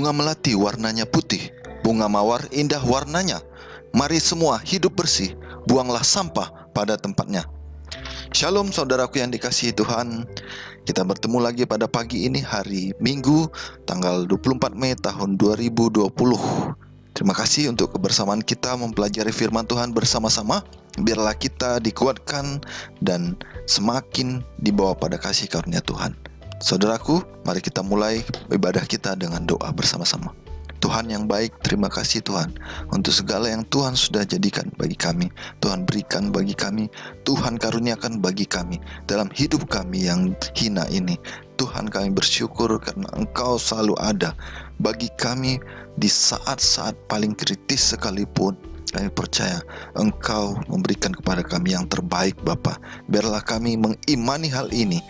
Bunga melati warnanya putih, bunga mawar indah warnanya. Mari semua hidup bersih, buanglah sampah pada tempatnya. Shalom saudaraku yang dikasihi Tuhan. Kita bertemu lagi pada pagi ini, hari Minggu tanggal 24 Mei tahun 2020. Terima kasih untuk kebersamaan kita mempelajari firman Tuhan bersama-sama. Biarlah kita dikuatkan dan semakin dibawa pada kasih karunia Tuhan. Saudaraku, mari kita mulai ibadah kita dengan doa bersama-sama. Tuhan yang baik, terima kasih Tuhan untuk segala yang Tuhan sudah jadikan bagi kami. Tuhan berikan bagi kami, Tuhan karuniakan bagi kami dalam hidup kami yang hina ini. Tuhan, kami bersyukur karena Engkau selalu ada bagi kami di saat-saat paling kritis sekalipun. Kami percaya Engkau memberikan kepada kami yang terbaik Bapa. Biarlah kami mengimani hal ini.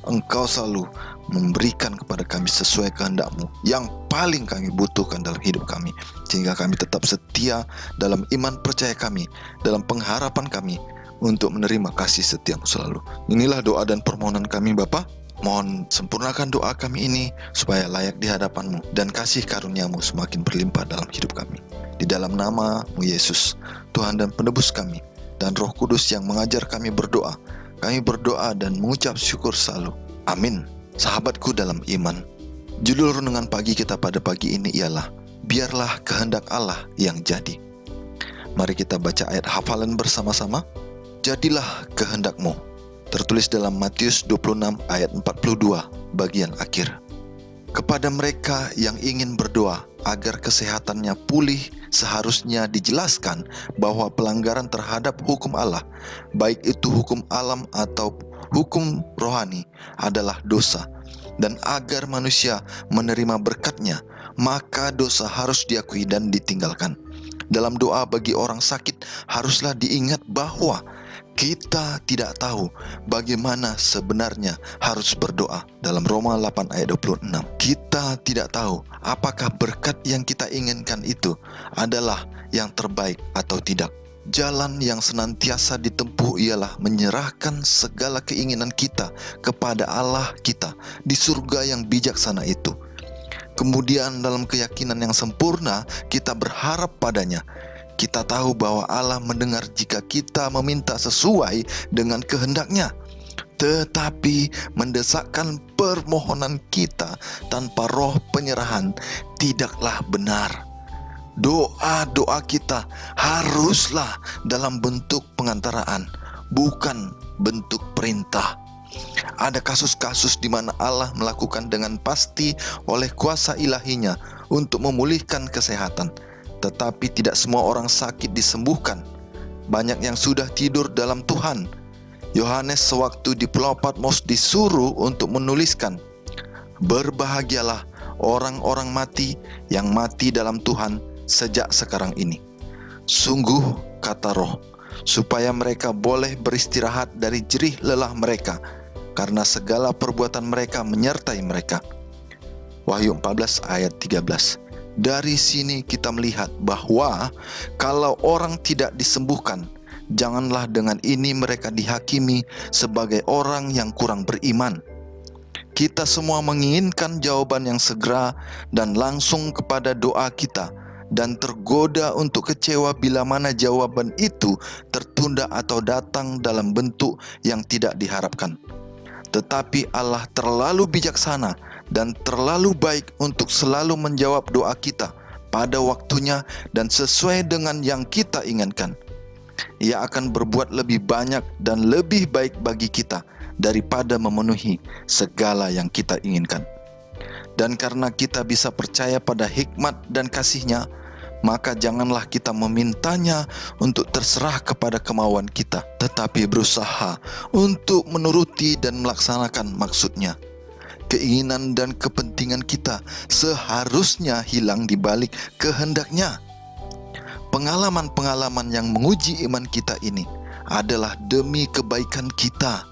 Engkau selalu memberikan kepada kami sesuai kehendak-Mu yang paling kami butuhkan dalam hidup kami, sehingga kami tetap setia dalam iman percaya kami, dalam pengharapan kami untuk menerima kasih setia-Mu selalu. Inilah doa dan permohonan kami Bapa. Mohon sempurnakan doa kami ini supaya layak di hadapan-Mu dan kasih karunia-Mu semakin berlimpah dalam hidup kami. Di dalam nama-Mu Yesus, Tuhan dan penebus kami, dan Roh Kudus yang mengajar kami berdoa, kami berdoa dan mengucap syukur selalu. Amin. Sahabatku dalam iman, judul renungan pagi kita pada pagi ini ialah biarlah kehendak Allah yang jadi. Mari kita baca ayat hafalan bersama-sama. Jadilah kehendak-Mu, tertulis dalam Matius 26 ayat 42 bagian akhir. Kepada mereka yang ingin berdoa agar kesehatannya pulih, seharusnya dijelaskan bahwa pelanggaran terhadap hukum Allah, baik itu hukum alam atau hukum rohani, adalah dosa. Dan agar manusia menerima berkat-Nya, maka dosa harus diakui dan ditinggalkan. Dalam doa bagi orang sakit, haruslah diingat bahwa kita tidak tahu bagaimana sebenarnya harus berdoa. Dalam Roma 8 ayat 26, kita tidak tahu apakah berkat yang kita inginkan itu adalah yang terbaik atau tidak. Jalan yang senantiasa ditempuh ialah menyerahkan segala keinginan kita kepada Allah kita di surga yang bijaksana itu. Kemudian dalam keyakinan yang sempurna kita berharap padanya. Kita tahu bahwa Allah mendengar jika kita meminta sesuai dengan kehendak-Nya. Tetapi mendesakkan permohonan kita tanpa roh penyerahan tidaklah benar. Doa-doa kita haruslah dalam bentuk pengantaraan, bukan bentuk perintah. Ada kasus-kasus di mana Allah melakukan dengan pasti oleh kuasa ilahi-Nya untuk memulihkan kesehatan. Tetapi tidak semua orang sakit disembuhkan. Banyak yang sudah tidur dalam Tuhan. Yohanes sewaktu di Pulau Patmos disuruh untuk menuliskan, "Berbahagialah orang-orang mati yang mati dalam Tuhan sejak sekarang ini. Sungguh, kata Roh, supaya mereka boleh beristirahat dari jerih lelah mereka, karena segala perbuatan mereka menyertai mereka." Wahyu 14 ayat 13. Dari sini kita melihat bahwa kalau orang tidak disembuhkan, janganlah dengan ini mereka dihakimi sebagai orang yang kurang beriman. Kita semua menginginkan jawaban yang segera dan langsung kepada doa kita, dan tergoda untuk kecewa bila mana jawaban itu tertunda atau datang dalam bentuk yang tidak diharapkan. Tetapi Allah terlalu bijaksana dan terlalu baik untuk selalu menjawab doa kita pada waktunya dan sesuai dengan yang kita inginkan. Ia akan berbuat lebih banyak dan lebih baik bagi kita daripada memenuhi segala yang kita inginkan. Dan karena kita bisa percaya pada hikmat dan kasih-Nya, maka janganlah kita memintanya untuk terserah kepada kemauan kita, tetapi berusaha untuk menuruti dan melaksanakan maksud-Nya. Keinginan dan kepentingan kita seharusnya hilang di balik kehendak-Nya. Pengalaman-pengalaman yang menguji iman kita ini adalah demi kebaikan kita.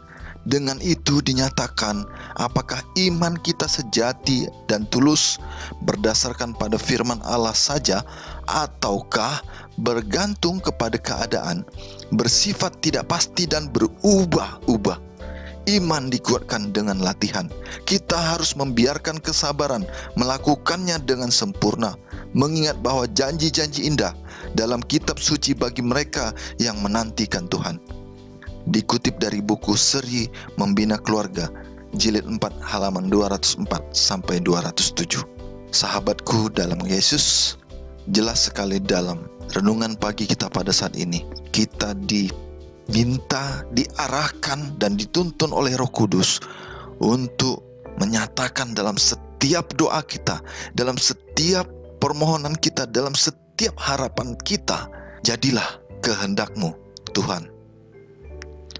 Dengan itu dinyatakan apakah iman kita sejati dan tulus berdasarkan pada firman Allah saja, ataukah bergantung kepada keadaan, bersifat tidak pasti dan berubah-ubah. Iman dikuatkan dengan latihan. Kita harus membiarkan kesabaran melakukannya dengan sempurna, mengingat bahwa janji-janji indah dalam kitab suci bagi mereka yang menantikan Tuhan. Dikutip dari buku Seri Membina Keluarga, jilid 4 halaman 204 sampai 207. Sahabatku dalam Yesus, jelas sekali dalam renungan pagi kita pada saat ini, kita diminta, diarahkan dan dituntun oleh Roh Kudus untuk menyatakan dalam setiap doa kita, dalam setiap permohonan kita, dalam setiap harapan kita, jadilah kehendak-Mu Tuhan.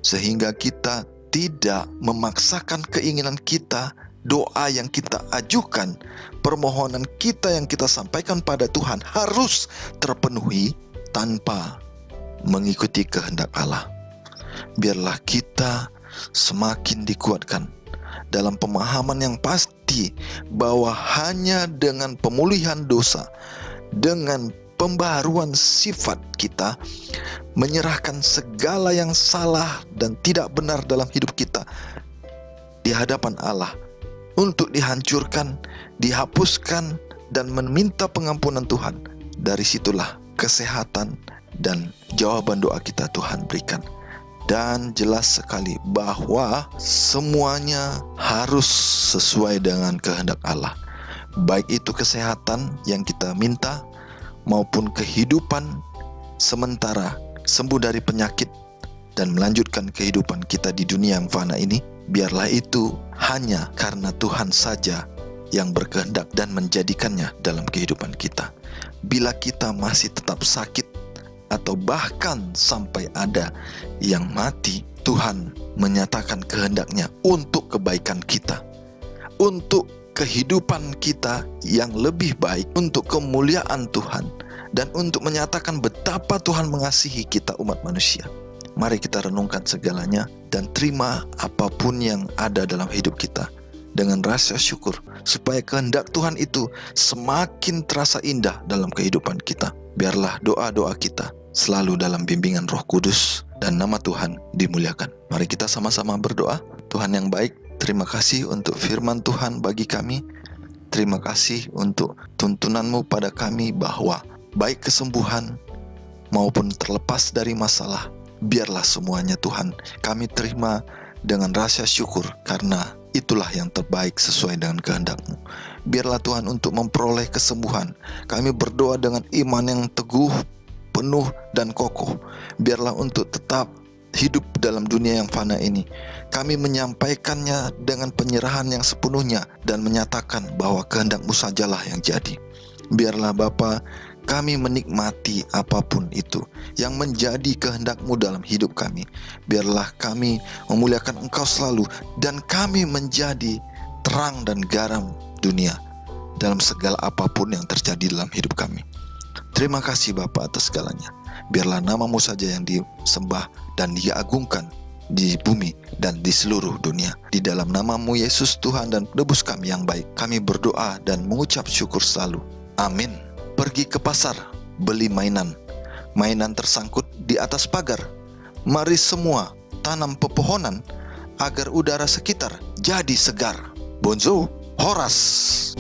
Sehingga kita tidak memaksakan keinginan kita, doa yang kita ajukan, permohonan kita yang kita sampaikan pada Tuhan harus terpenuhi tanpa mengikuti kehendak Allah. Biarlah kita semakin dikuatkan dalam pemahaman yang pasti bahwa hanya dengan pemulihan dosa, dengan pembaharuan sifat kita, menyerahkan segala yang salah dan tidak benar dalam hidup kita di hadapan Allah untuk dihancurkan, dihapuskan, dan meminta pengampunan Tuhan. Dari situlah kesehatan dan jawaban doa kita Tuhan berikan. Dan jelas sekali bahwa semuanya harus sesuai dengan kehendak Allah. Baik itu kesehatan yang kita minta, maupun kehidupan sementara, sembuh dari penyakit dan melanjutkan kehidupan kita di dunia yang fana ini. Biarlah itu hanya karena Tuhan saja yang berkehendak dan menjadikannya dalam kehidupan kita. Bila kita masih tetap sakit atau bahkan sampai ada yang mati, Tuhan menyatakan kehendaknya untuk kebaikan kita, untuk kehidupan kita yang lebih baik, untuk kemuliaan Tuhan, dan untuk menyatakan betapa Tuhan mengasihi kita umat manusia. Mari kita renungkan segalanya dan terima apapun yang ada dalam hidup kita dengan rasa syukur, supaya kehendak Tuhan itu semakin terasa indah dalam kehidupan kita. Biarlah doa-doa kita selalu dalam bimbingan Roh Kudus dan nama Tuhan dimuliakan. Mari kita sama-sama berdoa. Tuhan yang baik, terima kasih untuk firman Tuhan bagi kami. Terima kasih untuk tuntunan-Mu pada kami bahwa baik kesembuhan maupun terlepas dari masalah, biarlah semuanya Tuhan kami terima dengan rasa syukur, karena itulah yang terbaik sesuai dengan kehendak-Mu. Biarlah Tuhan untuk memperoleh kesembuhan, kami berdoa dengan iman yang teguh, penuh dan kokoh. Biarlah untuk tetap hidup dalam dunia yang fana ini, kami menyampaikannya dengan penyerahan yang sepenuhnya dan menyatakan bahwa kehendak-Mu sajalah yang jadi. Biarlah Bapa, kami menikmati apapun itu yang menjadi kehendak-Mu dalam hidup kami. Biarlah kami memuliakan Engkau selalu, dan kami menjadi terang dan garam dunia dalam segala apapun yang terjadi dalam hidup kami. Terima kasih Bapa atas segalanya. Biarlah nama-Mu saja yang disembah dan diagungkan di bumi dan di seluruh dunia. Di dalam nama-Mu Yesus Tuhan dan Penebus kami yang baik, kami berdoa dan mengucap syukur selalu. Amin. Pergi ke pasar, beli mainan. Mainan tersangkut di atas pagar. Mari semua tanam pepohonan agar udara sekitar jadi segar. Bonjour, Horas.